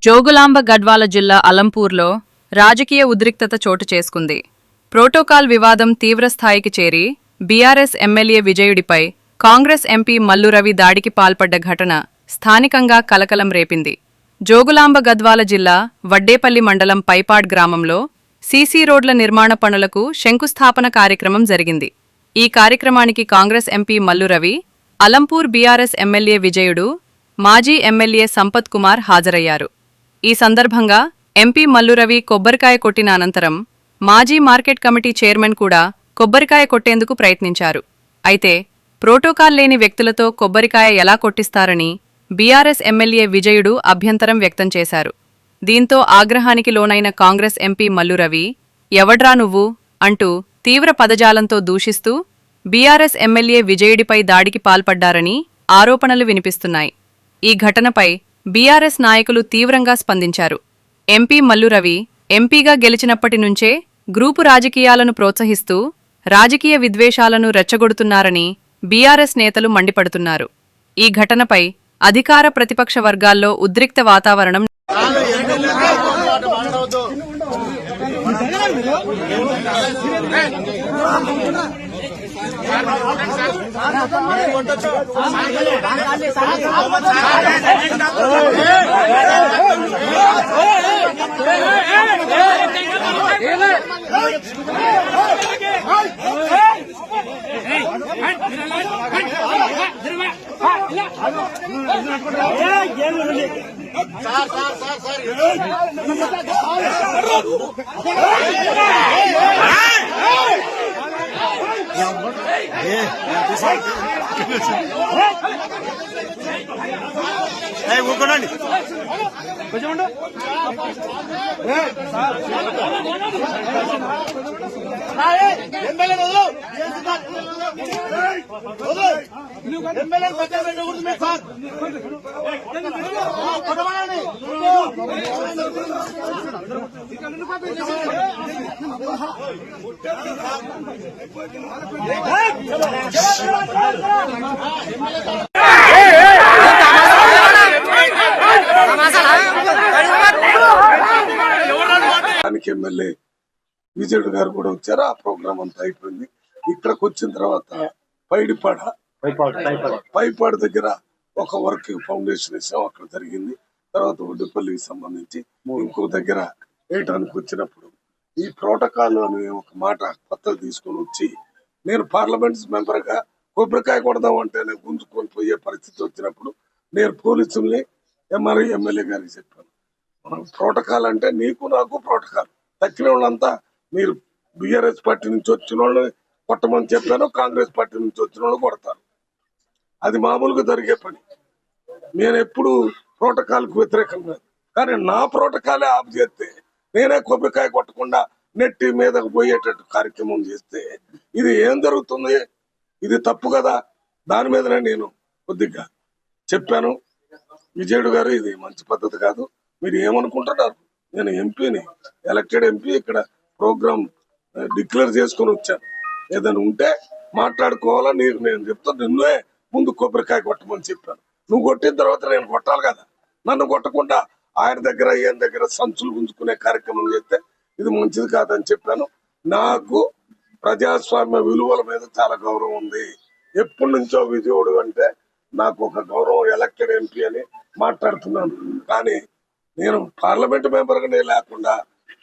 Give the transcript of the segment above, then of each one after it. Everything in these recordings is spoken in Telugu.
జోగులాంబ గద్వాల జిల్లా అలంపూర్లో రాజకీయ ఉద్రిక్తత చోటు చేసుకుంది. ప్రోటోకాల్ వివాదం తీవ్రస్థాయికి చేరి బీఆర్ఎస్ ఎమ్మెల్యే విజయుడిపై కాంగ్రెస్ ఎంపీ మల్లు రవి దాడికి పాల్పడ్డ ఘటన స్థానికంగా కలకలం రేపింది. జోగులాంబ గద్వాల జిల్లా వడ్డేపల్లి మండలం పైపాడ్ గ్రామంలో సీసీ రోడ్ల నిర్మాణ పనులకు శంకుస్థాపన కార్యక్రమం జరిగింది. ఈ కార్యక్రమానికి Congress MP Mallu Ravi, Alampur BRS MLA Vijayudu, మాజీ ఎమ్మెల్యే సంపత్ కుమార్ హాజరయ్యారు. ఈ సందర్భంగా ఎంపీ మల్లు రవి కొబ్బరికాయ కొట్టిన అనంతరం మాజీ మార్కెట్ కమిటీ చైర్మన్ కూడా కొబ్బరికాయ కొట్టేందుకు ప్రయత్నించారు. అయితే ప్రోటోకాల్ లేని వ్యక్తులతో కొబ్బరికాయ ఎలా కొట్టిస్తారని బీఆర్ఎస్ ఎమ్మెల్యే విజయుడు అభ్యంతరం వ్యక్తం చేశారు. దీంతో ఆగ్రహానికి లోనైన కాంగ్రెస్ ఎంపీ మల్లు రవి, ఎవడ్రా నువ్వు అంటూ తీవ్ర పదజాలంతో దూషిస్తూ బీఆర్ఎస్ ఎమ్మెల్యే విజయుడిపై దాడికి పాల్పడ్డారని ఆరోపణలు వినిపిస్తున్నాయి. ఈ ఘటనపై బీఆర్ఎస్ నాయకులు తీవ్రంగా స్పందించారు. ఎంపీ మల్లు రవి ఎంపీగా గెలిచినప్పటి నుంచే గ్రూపు రాజకీయాలను ప్రోత్సహిస్తూ రాజకీయ విద్వేషాలను రెచ్చగొడుతున్నారని బీఆర్ఎస్ నేతలు మండిపడుతున్నారు. ఈ ఘటనపై అధికార ప్రతిపక్ష వర్గాల్లో ఉద్రిక్త వాతావరణం ఊరుకోండి కొంచెం ఉండు. ఎమ్మెల్యే విజయుడు గారు కూడా వచ్చారు. ఆ ప్రోగ్రామ్ అంతా అయిపోయింది. ఇక్కడికి వచ్చిన తర్వాత పైపాడు దగ్గర ఒక వర్క్ ఫౌండేషన్ వేసాం, అక్కడ జరిగింది. తర్వాత వడ్డేపల్లికి సంబంధించి ఇంకో దగ్గర వేయటానికి వచ్చినప్పుడు ఈ ప్రోటోకాల్ అనే ఒక మాట కొత్తగా తీసుకొని వచ్చి నేను పార్లమెంట్ మెంబర్ గా కొబ్బరికాయ కొడదాం అంటే గుంజుకొని పోయే పరిస్థితి వచ్చినప్పుడు నేను పోలీసుల్ని ఎంఆర్ఐ ఎమ్మెల్యే గారికి చెప్పాను. ప్రోటోకాల్ అంటే నీకు నాకు ప్రోటోకాల్, తక్కిన వాళ్ళంతా మీరు బీఆర్ఎస్ పార్టీ నుంచి వచ్చిన వాళ్ళని కొట్టమని చెప్పాను, కాంగ్రెస్ పార్టీ నుంచి వచ్చిన వాళ్ళు కొడతారు. అది మామూలుగా జరిగే పని. నేను ఎప్పుడు ప్రోటోకాల్కు వ్యతిరేకంగా, కానీ నా ప్రోటోకాలే ఆఫ్ చేస్తే నేనే కొబ్బరికాయ కొట్టకుండా నెట్టి మీదకు పోయేటట్టు కార్యక్రమం చేస్తే ఇది ఏం జరుగుతుంది? ఇది తప్పు కదా. దాని మీదనే నేను కొద్దిగా చెప్పాను. విజయుడు గారు ఇది మంచి పద్ధతి కాదు, మీరు ఏమనుకుంటున్నారు? నేను ఎంపీని, ఎలక్టెడ్ ఎంపీ, ఇక్కడ ప్రోగ్రామ్ డిక్లేర్ చేసుకొని వచ్చాను. ఏదైనా ఉంటే మాట్లాడుకోవాలా, నీకు నేను చెప్తాను. నిన్నే ముందు కొబ్బరికాయ కొట్టమని చెప్పాను. నువ్వు కొట్టిన తర్వాత నేను కొట్టాలి కదా. నన్ను కొట్టకుండా ఆయన దగ్గర ఈయన దగ్గర సంచులు గుంజుకునే కార్యక్రమం చేస్తే ఇది మంచిది కాదని చెప్పాను. నాకు ప్రజాస్వామ్య విలువల మీద చాలా గౌరవం ఉంది. ఎప్పటి నుంచో విజయుడు అంటే నాకు ఒక గౌరవం, ఎలక్టెడ్ ఎంపీ అని మాట్లాడుతున్నాను. కానీ నేను పార్లమెంట్ మెంబర్ గా లేకుండా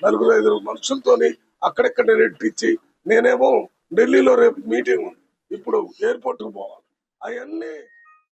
4-5 మనుషులతోని అక్కడెక్కడ నెట్టించి నేనేమో ఢిల్లీలో రేపు మీటింగ్ ఉంది, ఇప్పుడు ఎయిర్పోర్ట్ కు పోవాలి. అవన్నీ